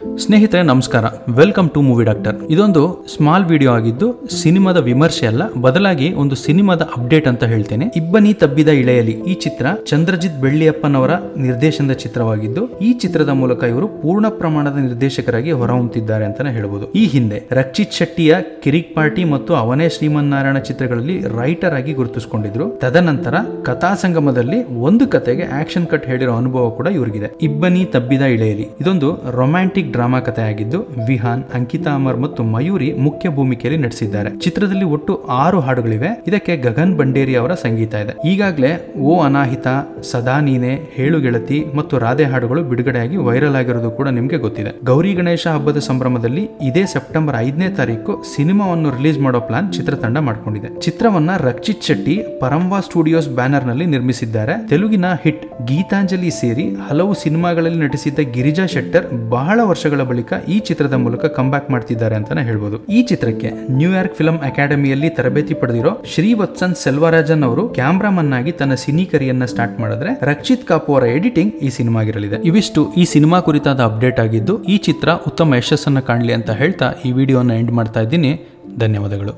ಸ್ನೇಹಿತರೆ ನಮಸ್ಕಾರ, welcome to movie doctor. ಇದೊಂದು ಸ್ಮಾಲ್ ವಿಡಿಯೋ ಆಗಿದ್ದು ಸಿನಿಮಾದ ವಿಮರ್ಶೆ ಅಲ್ಲ, ಬದಲಾಗಿ ಒಂದು ಸಿನಿಮಾದ ಅಪ್ಡೇಟ್ ಅಂತ ಹೇಳ್ತೇನೆ. ಇಬ್ಬನಿ ತಬ್ಬಿದ ಇಳೆಯಲಿ ಈ ಚಿತ್ರ ಚಂದ್ರಜಿತ್ ಬೆಳ್ಳಿಯಪ್ಪನವರ ನಿರ್ದೇಶನದ ಚಿತ್ರವಾಗಿದ್ದು, ಈ ಚಿತ್ರದ ಮೂಲಕ ಇವರು ಪೂರ್ಣ ಪ್ರಮಾಣದ ನಿರ್ದೇಶಕರಾಗಿ ಹೊರಹೊಮ್ಮುತ್ತಿದ್ದಾರೆ ಅಂತಾನೆ ಹೇಳ್ಬೋದು. ಈ ಹಿಂದೆ ರಕ್ಷಿತ್ ಶೆಟ್ಟಿಯ ಕಿರಿಕ್ ಪಾರ್ಟಿ ಮತ್ತು ಅವನೇ ಶ್ರೀಮನ್ನಾರಾಯಣ ಚಿತ್ರಗಳಲ್ಲಿ ರೈಟರ್ ಆಗಿ ಗುರುತಿಸಿಕೊಂಡಿದ್ರು. ತದನಂತರ ಕಥಾ ಸಂಗಮದಲ್ಲಿ ಒಂದು ಕತೆಗೆ ಆಕ್ಷನ್ ಕಟ್ ಹೇಳಿರೋ ಅನುಭವ ಕೂಡ ಇವರಿಗಿದೆ. ಇಬ್ಬನಿ ತಬ್ಬಿದ ಇಳೆಯಲಿ ಇದೊಂದು ರೊಮ್ಯಾಂಟಿಕ್ ಡ್ರಾಮಾ ಕಥೆ ಆಗಿದ್ದು, ವಿಹಾನ್, ಅಂಕಿತಾ ಅಮರ್ ಮತ್ತು ಮಯೂರಿ ಮುಖ್ಯ ಭೂಮಿಕೆಯಲ್ಲಿ ನಟಿಸಿದ್ದಾರೆ. ಚಿತ್ರದಲ್ಲಿ ಒಟ್ಟು 6 ಹಾಡುಗಳಿವೆ. ಇದಕ್ಕೆ ಗಗನ್ ಬಂಡೇರಿ ಅವರ ಸಂಗೀತ ಇದೆ. ಈಗಾಗಲೇ ಓ ಅನಾಹಿತ, ಸದಾ ನೀನೆ, ಹೇಳು ಗೆಳತಿ ಮತ್ತು ರಾಧೆ ಹಾಡುಗಳು ಬಿಡುಗಡೆಯಾಗಿ ವೈರಲ್ ಆಗಿರೋದು ಕೂಡ ನಿಮ್ಗೆ ಗೊತ್ತಿದೆ. ಗೌರಿ ಗಣೇಶ ಹಬ್ಬದ ಸಂಭ್ರಮದಲ್ಲಿ ಇದೇ ಸೆಪ್ಟೆಂಬರ್ 5ನೇ ತಾರೀಕು ಸಿನಿಮಾವನ್ನು ರಿಲೀಸ್ ಮಾಡೋ ಪ್ಲಾನ್ ಚಿತ್ರತಂಡ ಮಾಡಿಕೊಂಡಿದೆ. ಚಿತ್ರವನ್ನ ರಕ್ಷಿತ್ ಶೆಟ್ಟಿ ಪರಂವಾ ಸ್ಟುಡಿಯೋಸ್ ಬ್ಯಾನರ್ ನಲ್ಲಿ ನಿರ್ಮಿಸಿದ್ದಾರೆ. ತೆಲುಗಿನ ಹಿಟ್ ಗೀತಾಂಜಲಿ ಸೇರಿ ಹಲವು ಸಿನಿಮಾಗಳಲ್ಲಿ ನಟಿಸಿದ್ದ ಗಿರಿಜಾ ಶೆಟ್ಟರ್ ಬಹಳ ವರ್ಷಗಳ ಬಳಿಕ ಈ ಚಿತ್ರದ ಮೂಲಕ ಕಂಬ್ಯಾಕ್ ಮಾಡ್ತಿದ್ದಾರೆ ಅಂತಾನೆ ಹೇಳ್ಬೋದು. ಈ ಚಿತ್ರಕ್ಕೆ ನ್ಯೂಯಾರ್ಕ್ ಫಿಲ್ಮ್ ಅಕಾಡೆಮಿಯಲ್ಲಿ ತರಬೇತಿ ಪಡೆದಿರೋ ಶ್ರೀವತ್ಸನ್ ಸೆಲ್ವರಾಜನ್ ಅವರು ಕ್ಯಾಮ್ರಾಮನ್ ಆಗಿ ತನ್ನ ಸಿನಿ ಕರಿಯನ್ನ ಸ್ಟಾರ್ಟ್ ಮಾಡಿದ್ರೆ, ರಕ್ಷಿತ್ ಕಾಪು ಅವರ ಎಡಿಟಿಂಗ್ ಈ ಸಿನಿಮಾಗಿರಲಿದೆ. ಇವಿಷ್ಟು ಈ ಸಿನಿಮಾ ಕುರಿತಾದ ಅಪ್ಡೇಟ್ ಆಗಿದ್ದು, ಈ ಚಿತ್ರ ಉತ್ತಮ ಯಶಸ್ಸನ್ನು ಕಾಣಲಿ ಅಂತ ಹೇಳ್ತಾ ಈ ವಿಡಿಯೋನ ಎಂಡ್ ಮಾಡ್ತಾ ಇದ್ದೀನಿ. ಧನ್ಯವಾದಗಳು.